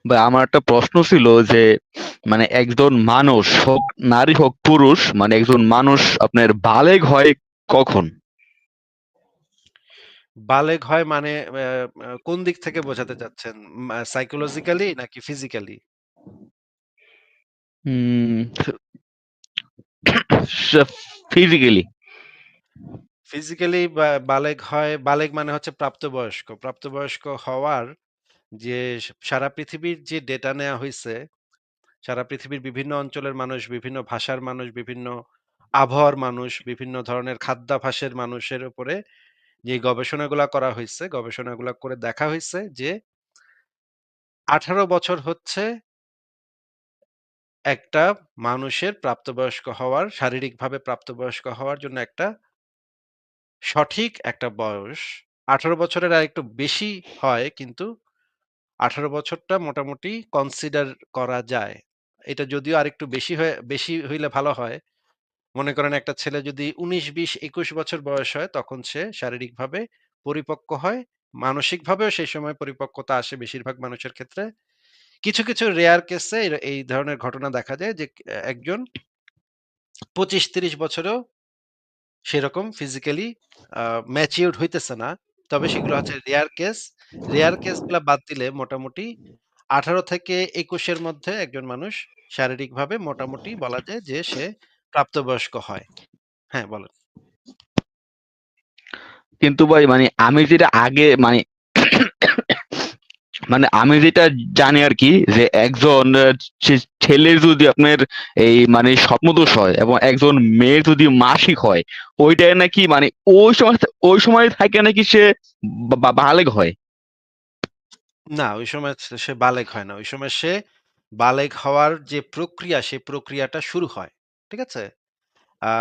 ভাই আমার একটা প্রশ্ন ছিল যে মানে একজন মানুষ হোক, নারী হোক পুরুষ, মানে একজন মানুষ আপনার বালেগ হয় কখন? বালেগ হয় মানে কোন দিক থেকে বোঝাতে চাচ্ছেন? সাইকোলজিক্যালি নাকি ফিজিক্যালি? হুম, ফিজিক্যালি। ফিজিক্যালি বালেগ হয়, বালেগ মানে হচ্ছে প্রাপ্তবয়স্ক। প্রাপ্তবয়স্ক হওয়ার যে সারা পৃথিবীর যে ডেটা নেওয়া হইছে, সারা পৃথিবীর বিভিন্ন অঞ্চলের মানুষ, বিভিন্ন ভাষার মানুষ, বিভিন্ন আবহাওয়ার মানুষ, বিভিন্ন ধরনের খাদ্যাভ্যাসের মানুষের উপরে যে গবেষণাগুলা করা হইছে, গবেষণাগুলা করে দেখা হইছে যে 18 বছর হচ্ছে একটা মানুষের প্রাপ্তবয়স্ক হওয়ার, শারীরিকভাবে প্রাপ্তবয়স্ক হওয়ার জন্য একটা সঠিক একটা বয়স। 18 বছরের আরেকটু বেশি হয়, কিন্তু 18 বছরটা মোটামুটি কনসিডার করা যায়। এটা যদিও আরেকটু বেশি হইলে ভালো হয়। মনে করেন একটা ছেলে যদি ১৯, ২০, ২১ বছর বয়স হয় তখন সে শারীরিকভাবে পরিপক্ক হয়। মানসিকভাবেও সেই সময় পরিপক্কতা আসে বেশিরভাগ মানুষের ক্ষেত্রে। কিছু রেয়ার কেসে এই ধরনের ঘটনা দেখা যায় যে একজন ২৫-৩০ বছরেও সেরকম ফিজিক্যালি ম্যাচিউরড হইতেছে না। তবে সেগুলো হচ্ছে রেয়ার কেস। রেয়ার কেসগুলা বাদ দিলে মোটামুটি ১৮ থেকে ২১ এর মধ্যে একজন মানুষ শারীরিকভাবে মোটামুটি বলা যায় যে সে প্রাপ্তবয়স্ক হয়। হ্যাঁ, বলেন। কিন্তু ভাই মানে আমি যেটা আগে মানে মানে আমি যেটা জানি আর কি, যে একজন ছেলে যদি আপনার এই মানে স্বপ্নদোষ হয় এবং একজন মেয়ে যদি মাসিক হয়, ওইটাই নাকি মানে ওই সময় থাকে নাকি সে বালেগ হয়। না, ওই সময় সে বালেগ হয় না। ওই সময় সে বালেগ হওয়ার যে প্রক্রিয়া, সেই প্রক্রিয়াটা শুরু হয়। ঠিক আছে? আ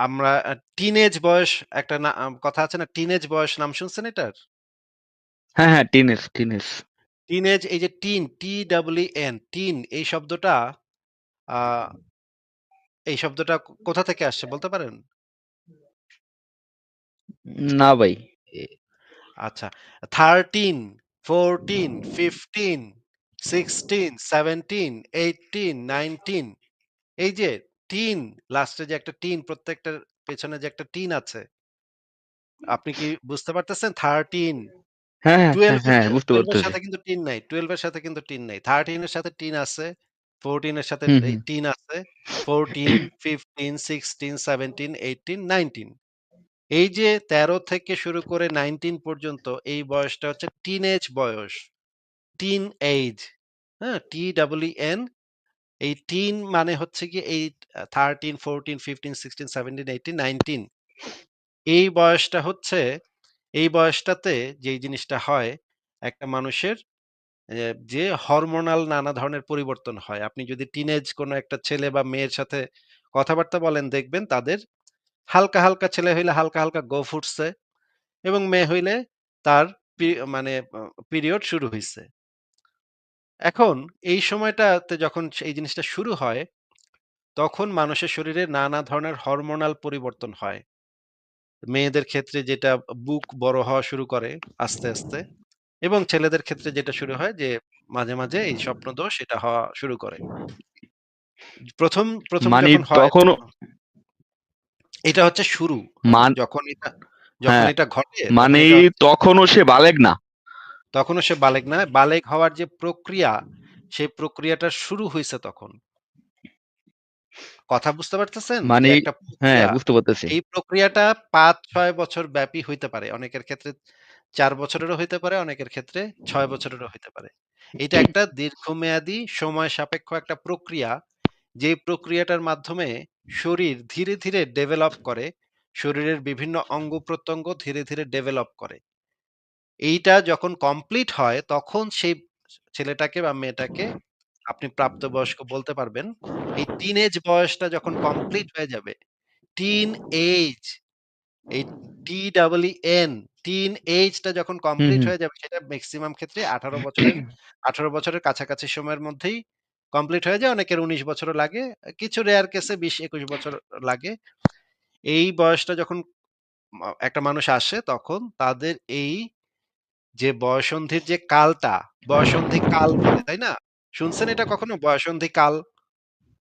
আমরা টিনেজ বয়স একটা কথা আছে না? টিনেজ বয়স নাম শুনছেন এটার? হ্যাঁ হ্যাঁ, টিনেজ টিনেজ। টিনেজ এই যে টিন, TEEN, টিন এই শব্দটা আ এই শব্দটা কোথা থেকে আসছে বলতে পারেন? না ভাই। আচ্ছা, 13, 14, 15, 16, 17, 18, 19 এই যে টিন, লাস্টে যে একটা টিন, প্রত্যেকটার পেছনে যে একটা টিন আছে, আপনি কি বুঝতে পারতেছেন? 13, হ্যাঁ হ্যাঁ হ্যাঁ 12 এর হ্যাঁ, বুঝতে 12 এর পারতেছি। সাথে কিন্তু টিন নাই। 12 এর সাথে কিন্তু টিন নাই। 13 এর সাথে টিন আছে, 14 এর সাথে হুম এই হুম। টিন আছে, 14, 15, 16, 17, 18, 19 এই যে 13 থেকে শুরু করে 19 পর্যন্ত এই বয়সটা হচ্ছে টিনেজ বয়স। টিন এইজ, হ্যাঁ? TEEN এই টিন মানে হচ্ছে গিয়ে এই 13, 14, 15, 16, 17, 18, 19 এই বয়সটা হচ্ছে এই বয়সটাতে যেই জিনিসটা হয় একটা মানুষের যে হরমোনাল নানা ধরনের পরিবর্তন হয়। আপনি যদি টিনেজ কোনো একটা ছেলে বা মেয়ের সাথে কথাবার্তা বলেন দেখবেন তাদের হালকা ছেলে হইলে হালকা গোঁফ ফুটছে এবং মেয়ে হইলে তার মানে পিরিয়ড শুরু হইছে। এখন এই সময়টাতে যখন এই জিনিসটা শুরু হয় তখন মানুষের শরীরে নানা ধরনের হরমোনাল পরিবর্তন হয়। মেয়েদের ক্ষেত্রে যেটা বুক বড় হওয়া শুরু করে আস্তে এবং ছেলেদের ক্ষেত্রে যেটা শুরু হয় যে মাঝে এই স্বপ্নদোষ এটা হওয়া শুরু করে। ১ম মানে যখন হয় তখনও তখন এটা হচ্ছে শুরু, হ্যাঁ? মান যখন হ্যাঁ, এটা ঘটে তখন মানে এটা হচ্ছে তখনও সে বালেগ না। তখনও সে বালেগ না। বালেগ হওয়ার যে প্রক্রিয়া, সেই প্রক্রিয়াটা শুরু হইছে তখন। কথা বুঝতে পারতেছেন? যে মানে একটা হ্যাঁ, প্রক্রিয়া, বুঝতে পারতেছি। এই প্রক্রিয়াটা ৫-৬ বছর ব্যাপী হইতে পারে। অনেকের ক্ষেত্রে ৪ বছরেরও হইতে পারে, অনেকের ক্ষেত্রে ৬ বছরেরও হইতে পারে। এটা একটা দীর্ঘমেয়াদী সময় সাপেক্ষ একটা প্রক্রিয়া, যে প্রক্রিয়াটার মাধ্যমে শরীর ধীরে ডেভেলপ করে। শরীরের বিভিন্ন অঙ্গ-প্রত্যঙ্গ ধীরে ডেভেলপ করে। এইটা যখন কমপ্লিট হয় তখন সেই ছেলেটাকে বা মেয়েটাকে আপনি প্রাপ্তবয়স্ক বলতে পারবেন। এই টিনেজ বয়সটা যখন কমপ্লিট হয়ে যাবে, টিন এইজ এই TEEN টিন এইজটা যখন হুম কমপ্লিট হুম। হয়ে যাবে সেটা মেক্সিমাম ক্ষেত্রে ১৮ বছরের কাছাকাছি সময়ের মধ্যেই কমপ্লিট হয়ে যায়। অনেকের ১৯ বছরও লাগে। কিছু রেয়ার কেসে ২০-২১ বছর লাগে। এই বয়সটা যখন একটা মানুষ আসে তখন তাদের এই যে বয়ঃসন্ধির যে কালটা, বয়ঃসন্ধি কাল বলে, তাই না? শুনছেন এটা কখনো? বয়ঃসন্ধিকাল?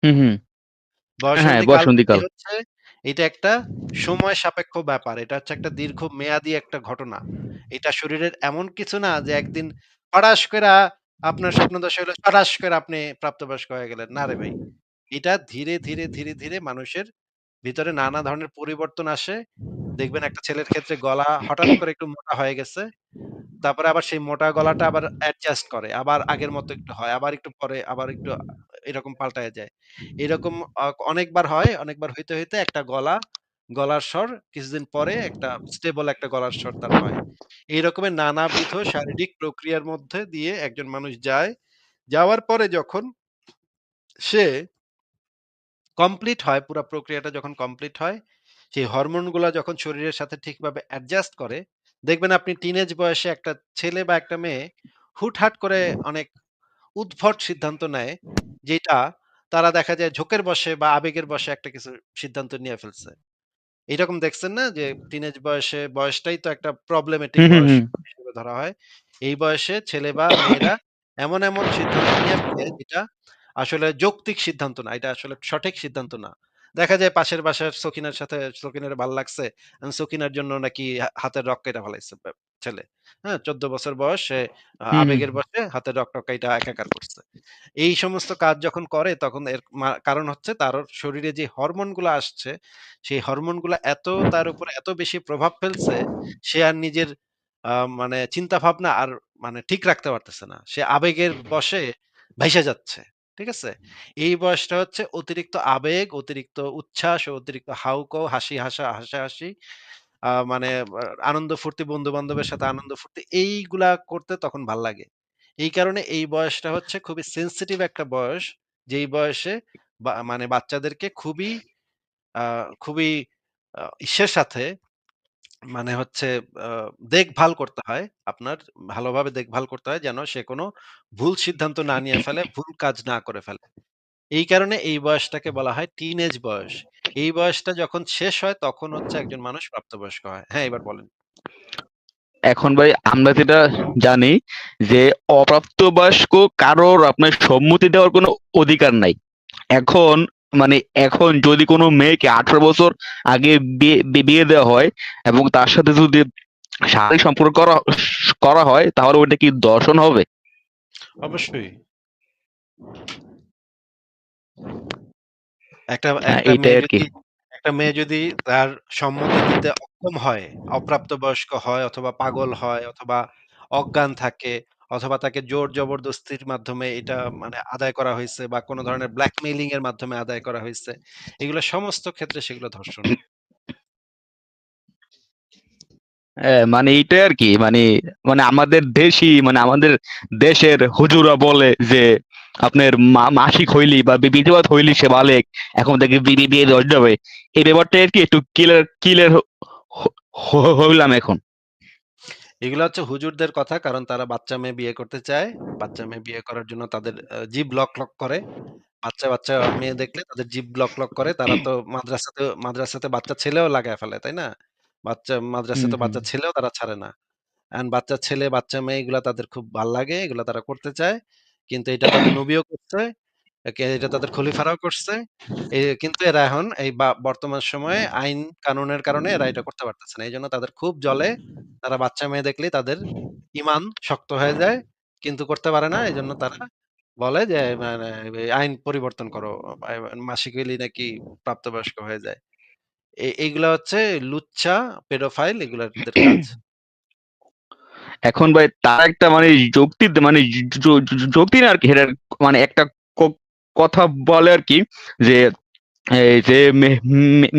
হুম, হুম। হ্যাঁ, বয়ঃসন্ধিকাল মানে বসন্তীকাল। হচ্ছে এটা একটা সময় সাপেক্ষ ব্যাপার। এটা হচ্ছে একটা দীর্ঘমেয়াদী একটা ঘটনা। এটা শরীরের এমন কিছু না যে একদিন ফড়াস কইরা আপনার স্বপ্নদশা হইলো, ফড়াস কইরা আপনি প্রাপ্তবয়স্ক হয়ে গেলেন। না রে ভাই। এটা ধীরে, ধীরে, ধীরে, ধীরে মানুষের ভিতরে নানা ধরনের পরিবর্তন আসে। দেখবেন একটা ছেলের ক্ষেত্রে গলা হঠাৎ করে একটু মোটা হয়ে গেছে। তারপরে আবার সেই মোটা গলাটা আবার অ্যাডজাস্ট করে। আবার আগের মতো একটু হয়। আবার একটু পরে আবার একটু এরকম পাল্টায় যায়। এরকম অনেকবার হয়। অনেকবার হইতে, হইতে একটা গলার স্বর কিছুদিন পরে একটা স্টেবল একটা গলার স্বর তার হয়। এই রকমের নানাবিধ শারীরিক প্রক্রিয়ার মধ্যে দিয়ে একজন মানুষ যায়। যাওয়ার পরে যখন সে কমপ্লিট হয়, পুরা প্রক্রিয়াটা যখন কমপ্লিট হয়, সেই হরমোনগুলা যখন শরীরের সাথে ঠিকভাবে অ্যাডজাস্ট করে, দেখবেন আপনি টিনেজ বয়সে একটা ছেলে বা একটা মেয়ে হুটহাট করে অনেক উদ্ভট সিদ্ধান্ত নেয়, যেটা তারা দেখা যায় ঝোঁকের বশে বা আবেগের বশে একটা কিছু সিদ্ধান্ত নিয়ে ফেলছে। এরকম দেখছেন না যে টিনেজ বয়সটাই তো একটা প্রবলেমেটিক হুম, হুম, বয়স হুম। হিসেবে ধরা হয়। এই বয়সে ছেলে বা মেয়েরা এমন সিদ্ধান্ত নিয়ে ফেলে যেটা আসলে যৌক্তিক সিদ্ধান্ত না। এটা আসলে সঠিক সিদ্ধান্ত না। দেখা যায় পাশের বাসার সকিনার ভাল লাগছে। সকিনার জন্য নাকি হাতের রগ কাইটা ফেলাইছে ছেলে। হ্যাঁ? ১৪ বছর বয়স সে হুম, হুম। আবেগের বশে হাতের রগ-টগ কাইটা একাকার করছে। এই সমস্ত কাজ যখন করে তখন এর কারণ হচ্ছে তার শরীরে যে হরমোন গুলা আসছে, সেই হরমোন গুলা তার উপরে এত বেশি প্রভাব ফেলছে, সে আর নিজের মানে চিন্তাভাবনা আর মানে ঠিক রাখতে পারতেছে না। সে আবেগের বশে ভাইসা যাচ্ছে। ঠিক আছে? এই বয়সটা হচ্ছে অতিরিক্ত আবেগ, অতিরিক্ত উচ্ছ্বাস, অতিরিক্ত হাউকাউ, হাসাহাসি, মানে আনন্দ ফুর্তি, বন্ধু-বান্ধবের সাথে আনন্দ ফুর্তি এইগুলা করতে তখন ভাল লাগে। এই কারণে এই বয়সটা হচ্ছে খুবই সেনসিটিভ একটা বয়স। যেই বয়সে মানে বাচ্চাদেরকে আ খুবই ইসের সাথে মানে হচ্ছে আ দেখভাল করতে হয়। আপনার ভালোভাবে দেখভাল করতে হয় যেন সে কোন ভুল সিদ্ধান্ত না নিয়ে ফেলে, ভুল কাজ না করে ফেলে। এই কারণে এই বয়সটাকে বলা হয় টিনেজ বয়স। এই বয়সটা যখন শেষ হয় তখন হচ্ছে একজন মানুষ প্রাপ্তবয়স্ক হয়। হ্যাঁ, এবার বলেন। এখন ভাই আমরা যেটা জানি যে অপ্রাপ্তবয়স্ক কারোর আপনার সম্মতি দেওয়ার কোনো অধিকার নাই। এখন মানে এখন যদি কোনো মেয়েকে 18 বছর আগে বিয়ে দেওয়া হয় এবং তার সাথে যদি শারীরিক সম্পর্ক করা করা হয় তাহলে ওইটা কি ধর্ষণ হবে? অবশ্যই। একটা হ্যাঁ, একটা এইটাই মেয়ে আর কি। যদি একটা মেয়ে যদি তার সম্মতি দিতে অক্ষম হয়, অপ্রাপ্তবয়স্ক হয় অথবা পাগল হয় অথবা অজ্ঞান থাকে অথবা তাকে জোর জবরদস্তির মাধ্যমে এটা মানে আদায় করা হইছে বা কোন ধরনের ব্ল্যাকমেইলিং এর মাধ্যমে আদায় করা হইছে। এগুলো সমস্ত ক্ষেত্রে সেগুলো ধর্ষণ। মানে এইটাই আর কি মানে মানে আমাদের দেশই মানে আমাদের দেশের হুজুরা বলে যে আপনার মাসিক হইলি বা বিধবা হইলি সে বালেক এখন থেকে বিয়ে দেওয়া যাবে। এই ব্যাপারটা আর কি একটু ক্লিয়ার ক্লিয়ার হইলাম এখন। এগুলো হচ্ছে হুজুরদের কথা কারণ তারা বাচ্চা মেয়ে বিয়ে করতে চায়। বাচ্চা মেয়ে বিয়ে করার জন্য তাদের জিভ লক করে। বাচ্চা মেয়ে দেখলে তাদের জিভ লক করে। তারা তো মাদ্রাসাতে বাচ্চা ছেলেও লাগায় ফেলে, তাই না? হুম, মাদ্রাসায় তো হুম। বাচ্চা ছেলেও তারা ছাড়ে না। বাচ্চা ছেলে, বাচ্চা মেয়ে এগুলা তাদের খুব ভাল লাগে। এগুলা তারা করতে চায়। কিন্তু এটা তাদের নবীও করছে। এটা তাদের খলিফারাও করছে। কিন্তু এরা এখন এই বর্তমান সময়ে আইন কানুনের কারণে এরা এটা করতে পারতেছে না। এজন্য তাদের খুব জ্বলে। তারা বাচ্চা মেয়ে দেখলেই তাদের ঈমান শক্ত হয়ে যায়। কিন্তু করতে পারে না। এজন্য তারা বলে যে মানে আইন পরিবর্তন করো। আ মাসিক হইলেই নাকি প্রাপ্তবয়স্ক হয়ে যায়। এইগুলা হচ্ছে লুচ্চা, পেডোফাইল এগুলাদের কাজ। এখন ভাই তার একটা মানে যুক্তি মানে যুক্তি না আর কি সেটার মানে একটা কথা বলে আর কি যে এই যে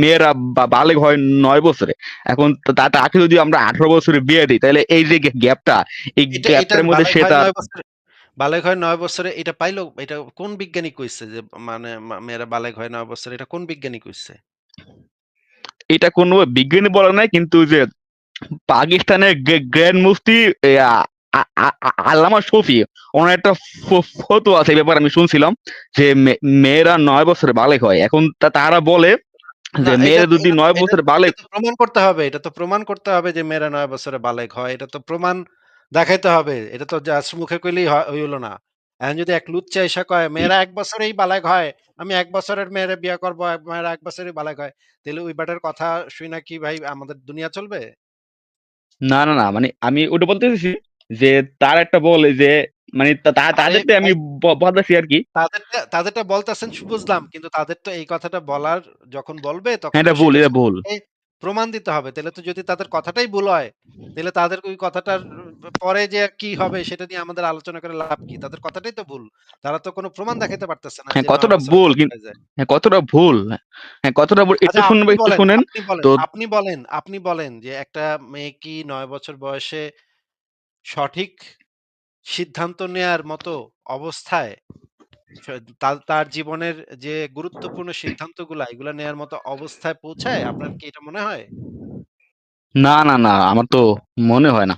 মেয়েরা বালেগ হয় ৯ বছরে এখন তাকে যদি আমরা 18 বছরে বিয়ে দিই তাহলে এই যে গ্যাপটা এই এটা গ্যাপটার মধ্যে বালেগ সে হয় তার ৯ বছরে বালেগ হয় ৯ বছরে এটা পাইলো এটা কোন বিজ্ঞানী কইছে যে মানে মেয়েরা বালেগ হয় ৯ বছরে এটা কোন বিজ্ঞানী কইছে? এটা কোনো বিজ্ঞানী বলে নাই কিন্তু যে পাকিস্তানের গ্র্যান্ড মুফতি আল্লামা শফি ওনার একটা ফতোয়া আছে এই ব্যাপারে আমি শুনছিলাম যে মেয়েরা 9 বছরে বালেগ হয় এখন তারা বলে না যে মেয়েরা যদি এটা তো 9 বছরে বালেগ প্রমাণ করতে হবে। এটা তো প্রমাণ করতে হবে যে মেয়েরা ৯ বছরে বালেগ হয়। এটা তো প্রমাণ দেখাইতে হবে। এটা তো জাস্ট মুখে কইলেই হইল না। এখন যদি এক লুচ্চা এসে কয় মেয়েরা ১ বছরেই বালেগ হয়, আমি ১ বছরের মেয়েরে বিয়ে করব, মেয়েরা ১ বছরেই বালেগ হয়। তাইলে ওই বেটার কথা শুইনা কি ভাই আমাদের দুনিয়া চলবে? না, না, না, মানে আমি ওটা বলতে চাইছি যে তার একটা বলে যে মানে আরে তাদেরটা আমি ভাই বলতেছি আরকি। তাদেরটা বলতেছেন বুঝলাম। কিন্তু তাদের তো এই কথাটা বলার যখন বলবে তখন হ্যাঁ, তো এটা ভুল, সেটার এটা ভুল। সাপেক্ষে প্রমাণ দিতে হবে। তাইলে তো যদি তাদের কথাটাই ভুল হয়, তাইলে তাদের ওই কথাটার পরে যে কি হবে সেটা নিয়ে আমাদের আলোচনা করে লাভ কি? তাদের কথাটাই তো ভুল। তারা তো কোনো প্রমাণ দেখাইতে পারতেছে না হ্যাঁ, যে ৯ কতটা বছরে ভুল বিয়ে করা যায়। হ্যাঁ, কতটা ভুল। হ্যাঁ, কতটা ভুল একটু আচ্ছা শুনবেন, একটু শোনেন। তো আপনি বলেন যে একটা মেয়ে কি ৯ বছর বয়সে সঠিক সিদ্ধান্ত নেয়ার মতো অবস্থায় স তার জীবনের যে গুরুত্বপূর্ণ সিদ্ধান্তগুলা এগুলা নেয়ার মতো অবস্থায় পৌঁছায়? আপনার কি এটা মনে হয়? না, না, না, আমার তো মনে হয় না।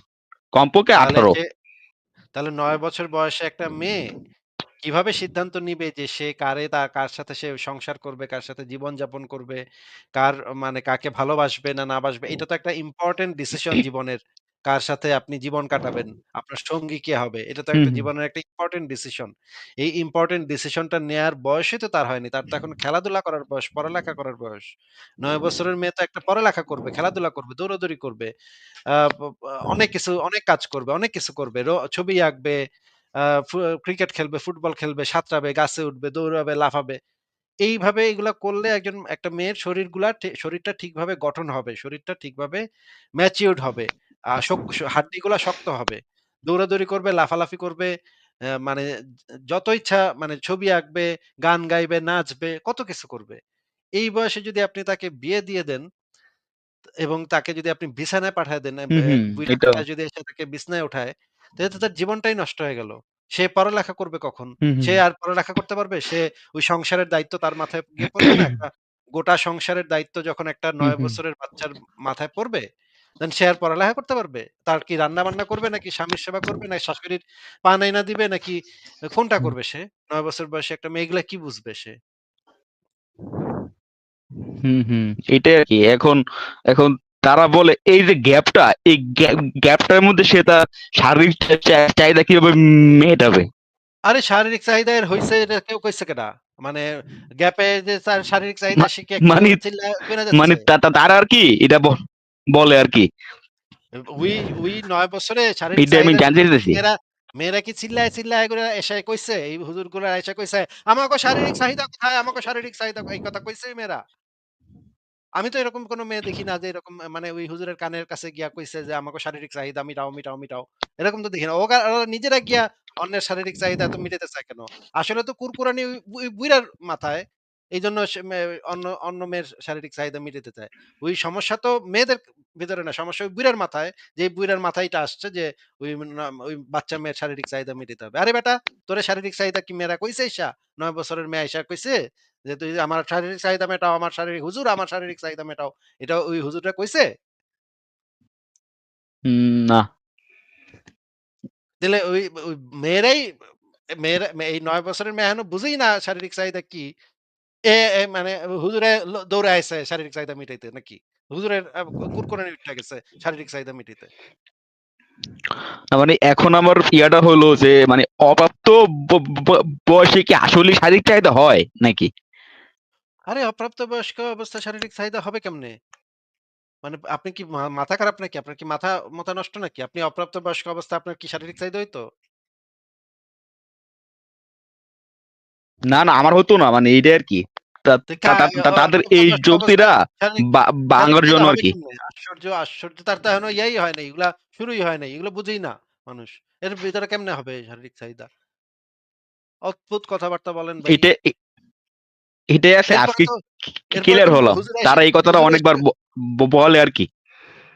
কমপক্ষে তাহলে 18। সে তাহলে ৯ বছর বয়সে একটা মেয়ে কিভাবে সিদ্ধান্ত নিবে যে সে কার সাথে সে সংসার করবে, কার সাথে জীবনযাপন করবে, কার মানে কাকে ভালোবাসবে না না বাসবে। এটা তো একটা ইম্পোর্টেন্ট ডিসিশন জীবনের। কার সাথে আপনি জীবন কাটাবেন, আপনার সঙ্গী কে হবে। এটা তো হুম, একটা হুম, জীবনের একটা ইম্পোর্টেন্ট ডিসিশন। এই ইম্পোর্টেন্ট ডিসিশনটা নেয়ার বয়সই তো তার হয়নি। তার তো এখন খেলাধুলা করার বয়স, পড়ালেখা করার বয়স। ৯ বছরের মেয়ে তো একটা পড়ালেখা করবে, খেলাধুলা করবে, দৌড়াদৌড়ি করবে। আ প প অনেক কিছু, অনেক কাজ করবে, অনেক কিছু করবে। ছবি আঁকবে, আ ফু ক্রিকেট খেলবে, ফুটবল খেলবে, সাঁতরাবে, গাছে উঠবে, দৌড়াবে, লাফাবে। এইভাবে এগুলা করলে একটা মেয়ের শরীরটা ঠিকভাবে গঠন হবে। শরীরটা ঠিকভাবে ম্যাচিউরড হবে। আ শক স হাড্ডিগুলা শক্ত হবে। দৌড়াদৌড়ি করবে, লাফালাফি করবে। মানে যত ইচ্ছা মানে ছবি আঁকবে, গান গাইবে, নাচবে, কত কিছু করবে। এই বয়সে যদি আপনি তাকে বিয়ে দিয়ে দেন এবং তাকে যদি আপনি বিছানায় পাঠায় দেন, হুম, হুম, বুইড়া এটা বেটা যদি এসে তাকে বিছানায় উঠায়, তাহলে তো তার জীবনটাই নষ্ট হয়ে গেল। সে পড়ালেখা করবে কখন? হুম, হুম, সে আর পড়ালেখা করতে পারবে? সে ওই সংসারের দায়িত্ব তার মাথায় গিয়ে পড়বে না? একটা গোটা সংসারের দায়িত্ব যখন একটা হুম, ৯ হুম, বছরের বাচ্চার মাথায় পড়বে, দেন সে আর পড়ালেখা করতে পারবে? তার কি রান্না-বান্না করবে নাকি স্বামীর সেবা করবে নাকি শাশুড়ির পান আইনা দিবে নাকি কোনটা হুম, করবে সে? ৯ বছর বয়সী একটা মেয়ে এগুলা কি বুঝবে সে? হুম, হুম, এটাই আরকি। এখন এখন তারা বলে এই যে গ্যাপটা, এই গ্যাপটার মধ্যে সে তার শারীরিক চাহিদা কিভাবে মেটাবে? আরে শারীরিক চাহিদা এর হইছে এটা কেউ কইছে কেডা? মানে গ্যাপে যে তার শারীরিক চাহিদা মা সে কি কেউ মানে চিল্লায় কইরা মানে যাচ্ছে? তারা আরকি এটা বলে আরকি। উই উই ৯ বছরে শারীরিক এইটা আমি চাহিদা জানতে মিটাইতে চাইতেছি। মেয়েরা কি চিল্লায় কইরা এসে কইছে? এই হুজুরগুলা এসে কইছে, "আমাগো শারীরিক চাহিদা কোথায়? আমাগো শারীরিক চাহিদা" এই কথা কইছে এই মেয়েরা? আমি তো এরকম কোন মেয়ে দেখি না যে এরকম মানে ওই হুজুরের কানের কাছে গিয়া কইছে যে, "আমাকে শারীরিক চাহিদা মিটাও, মিটাও, মিটাও।" এরকম তো দেখি না। ওরা নিজেরা গিয়া অন্যের শারীরিক চাহিদা এত মিটাইতে চায় কেন? আসলে তো কুরকুরানি ওই বুইড়ার মাথায়। এইজন্য সে অন্য মেয়ের শারীরিক চাহিদা মিটাইতে চায়। ওই সমস্যা তো মেয়েদের ভিতরে না, সমস্যা ওই বুইড়ার মাথায়। যে এই বুইড়ার মাথায় এটা আসছে যে ওই বাচ্চা মেয়ের শারীরিক চাহিদা মিটাইতে হবে। আরে বেটা, তোরে শারীরিক চাহিদা কি মেয়েরা কইছে আইসা? ৯ বছরের মেয়ে আইসা কইছে? যে তুই আমার শারীরিক চাহিদা মেটাও, হুজুর আমার শারীরিক চাহিদা মেটাও। এটা ওই হুজুররা কইছে? না। তাইলে ওই মেয়েরাই এই ৯ বছরের মেয়ে এখনো বুঝেই না শারীরিক চাহিদা কি। মানে হুজুরে দৌড়ে আইছে শারীরিক চাহিদা মিটাইতে নাকি? হুজুরের কুরকুরানি উইঠা গেছে শারীরিক চাহিদা মিটাইতে। মানে এখন আমার ইয়াটা হলো যে মানে অপ্রাপ্ত ব ব বয়সে কি আসলেই শারীরিক চাহিদা হয় নাকি? আরে অপ্রাপ্তবয়স্ক অবস্থায় শারীরিক চাহিদা হবে কেমনে? মানে আপনি কি মাথা খারাপ নাকি? আপনার কি মাথা নষ্ট নাকি? আপনি অপ্রাপ্তবয়স্ক অবস্থায় আপনার কি শারীরিক চাহিদা হইতো? না, না, আমার হতো না। মানে এইটাই আরকি। তা তো তা তা তা তাদের এই অপ্রাপ্তবয়স্ক যুক্তিটা অবস্থায় শারীরিক শারীরিক ভাঙার চাহিদা জন্য হবে আরকি। কেমনে? আশ্চর্য তার তো এখনো ইয়াই হয় নাই। এগুলা শুরুই হয় নাই। এগুলো বুঝেই না মানুষ। এর ভিতরে কেমনে হবে শারীরিক চাহিদা? অদ্ভুত কথাবার্তা বলেন ভাই। এটা এটাই আছে এরপরে আজকে তো এরপরে তো ক্লিয়ার হলাম। হুজুর আইসা তারা এই কথাটা হুজুর আইসা অনেকবার বলে আরকি।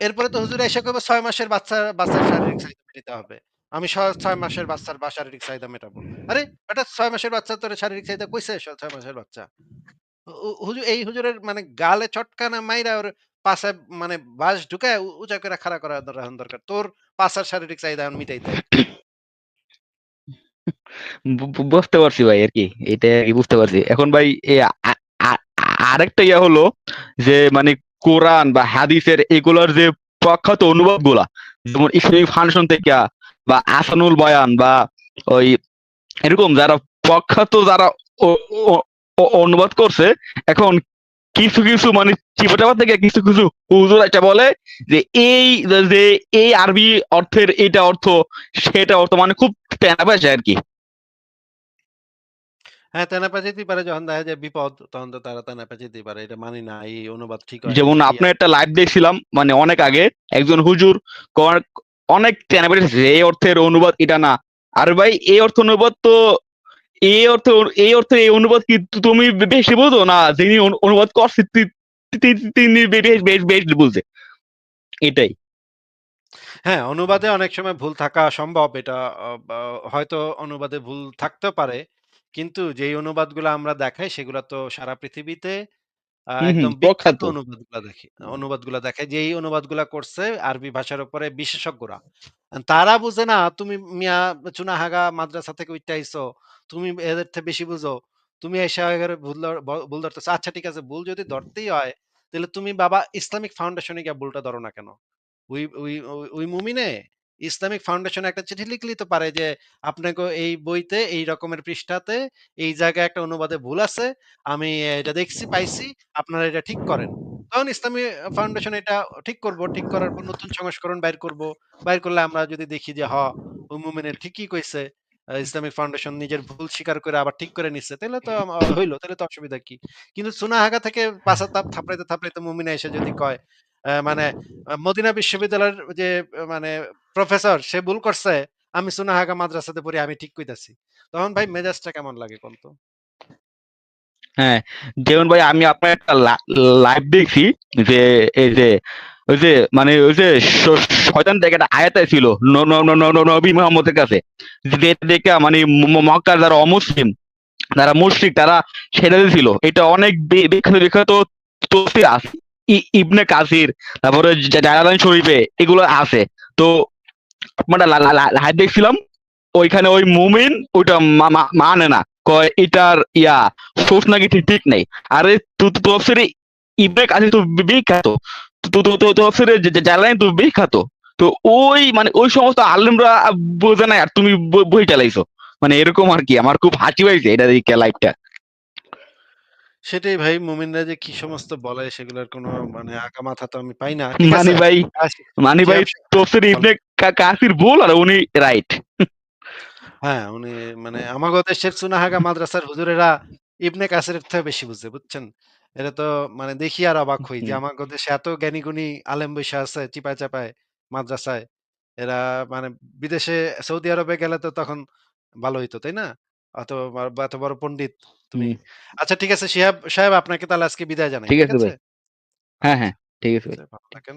এরপরে তো হুজুর আইসা কইবে ৬ মাসের বাচ্চার শারীরিক চাহিদা মেটাতে হবে। আমি ৬ মাসের বাচ্চার শারীরিক চাহিদা মেটাবো। আরে বেটা ৬ মাসের বাচ্চা তোরে শারীরিক চাহিদা কইছে ৬ মাসের বাচ্চা? এই হুজুরের মানে গালে চটকানা মাইরা ওর পাছায় মানে বাঁশ ঢুকায় উঁচা করে খাড়া করা এখন দরকার। তোর পাছার শারীরিক চাহিদা এখন মিটাইতে। বুঝতে পারছি ভাই আরকি। এটা আরকি বুঝতে পারছি। এখন ভাই আ আ আরেকটা ইয়া হলো যে মানে কোরআন বা হাদিসের এগুলোর যে প্রখ্যাত অনুবাদগুলা যেমন ইসলামিক ফাউন্ডেশন থেকে বা আহসানুল বয়ান বা ওই এরকম যারা প্রখ্যাত যারা ও- ও- অনুবাদ করছে, এখন কিছু কিছু মানে চিপচাপা থেকে কিছু কিছু হুজুর একটা বলে যে এই যে এই আরবি অর্থের এটা অর্থ সেটা অর্থ, মানে খুব টেনা পাইছে আর কি। হ্যাঁ, তেনাপা যেতেই পারে যখন দেখা যায় বিপদ, তখন তো তারা তেনাপা যেতেই পারে। এটা মানি না, এই অনুবাদ ঠিক হয় নাই। যেমন এই আপনার একটা লাইভ দেখছিলাম মানে অনেক আগে, একজন হুজুর অনেক টেনা পাইছে যে এই অর্থের অনুবাদ এটা না। আর ভাই এই অর্থ অনুবাদ তো এই অর্থ, এই অর্থে এই অনুবাদ কি তুমি বেশি বোঝো না, যিনি অনুবাদ করছে তিনি বেশ বেশ বেশ বলছে এটাই। হ্যাঁ, অনুবাদে অনেক সময় ভুল থাকা সম্ভব। এটা বা হয়তো অনুবাদে ভুল থাকতেও পারে। কিন্তু যেই অনুবাদগুলা আমরা দেখাই সেগুলা তো সারা পৃথিবীতে হম হম, একদম বিখ্যাত প্রখ্যাত। অনুবাদগুলা দেখায়। যেই অনুবাদগুলা করছে আরবি ভাষার উপরে বিশেষজ্ঞরা। তারা বুঝে না, তুমি মিয়া চুনাহাগা মাদ্রাসা থেকে উইঠ্যা আইছো। তুমি এদের থেকে বেশি বুঝো। তুমি আইসা একেবারে ভুল ধরতেছো। আচ্ছা ঠিক আছে, ভুল যদি ধরতেই হয়, তাহলে তুমি বাবা ইসলামিক ফাউন্ডেশনে গিয়া ভুলটা ধরো না কেন? ওই মুমিনে ইসলামিক ফাউন্ডেশন একটা চিঠি লিখলেই তো পারে যে আপনাকে এই বইতে এই রকমের পৃষ্ঠাতে এই জায়গায় একটা অনুবাদে ভুল আছে, আমি এটা দেখছি পাইছি, আপনারা এটা ঠিক করেন। তখন ইসলামী ফাউন্ডেশন এটা ঠিক করব, ঠিক করার পর নতুন সংস্করণ বাইর করব। বাইর করলে আমরা যদি দেখি যে ওই মুমিনের ঠিকই কইছে, ইসলামিক ফাউন্ডেশন নিজের ভুল স্বীকার করে আবার ঠিক করে নিচ্ছে, তাহলে তো হইলো, তাহলে তো অসুবিধা কি? কিন্তু চুনাহাগা থেকে পাছা থাপড়াইতে থাপড়াইতে মুমিনে এসে যদি কয় মানে মদিনা বিশ্ববিদ্যালয়ের যে মানে প্রফেসর সে ভুল করছে, আমি চুনাহাগা মাদ্রাসাতে পড়ি, আমি ঠিক কইতাছি। তখন ভাই মেজাজটা কেমন লাগে কোন তো? হ্যাঁ, যেমন ভাই আমি আপনার একটা লাইভ দেখছি যে এই যে ওই যে মানে ওই যে শয়তান থেকে একটা আয়াত ছিল নবী মুহাম্মদের কাছে, যে দেখে মানে মক্কার যারা অমুসলিম, যারা মুশরিক, তারা সেটা ছিল। এটা অনেক বিখ্যাত বিখ্যাত তফসির আছে, ইবনে কাসির, তারপরে জালালাইন শরীফে এগুলো আছে। তো আপনারা লাইভ দেখছিলাম, ওইখানে ওই মুমিন ওইটা মানে না, কয় এটার সোর্স নাকি ঠিক ঠিক নেই। আরে তফসিরে ইবনে কাসির তো বিখ্যাত, তফসিরে জালালাইন তো বিখ্যাত। তো ওই মানে ওই সমস্ত আলেমরা বোঝে না, আর তুমি বই চালাইছো, মানে এরকম আর কি। আমার খুব হাসি পাইছে এটা দেখে লাইভটা। সেটাই ভাই, মুমিনরা যে কি সমস্ত বলে সেগুলোর কোনো মানে আগা মাথা তো আমি পাই না। ঠিক মানি আছে? ভাই, আসি মানি ভাই শিহাব তফসিরে বলেন। ইবনে কাসির ভুল আর উনি রাইট। হ্যাঁ, উনি মানে আমাগো দেশের চুনাহাগা মাদ্রাসার হুজুরেরা ইবনে কাসিরের থেকে বেশি বুঝে, বুঝছেন? এটা তো মানে দেখি আর অবাক হই যে আমাগো দেশে এত জ্ঞানী-গুণী আলেম বইসা আছে চিপায় চাপায় মাদ্রাসায়। এরা মানে বিদেশে সৌদি আরবে গেলে তো তখন ভালো হইতো, তাই না? অত এত বড় পণ্ডিত তুমি। হুম, আচ্ছা ঠিক আছে শিহাব সাহেব, আপনাকে তাহলে আজকে বিদায় জানাই। ঠিক ঠিক আছে আছে? ভাই। হ্যাঁ আচ্ছা, হ্যাঁ, ঠিক ঠিক আছে ভাই। আছে। ভালো থাকেন।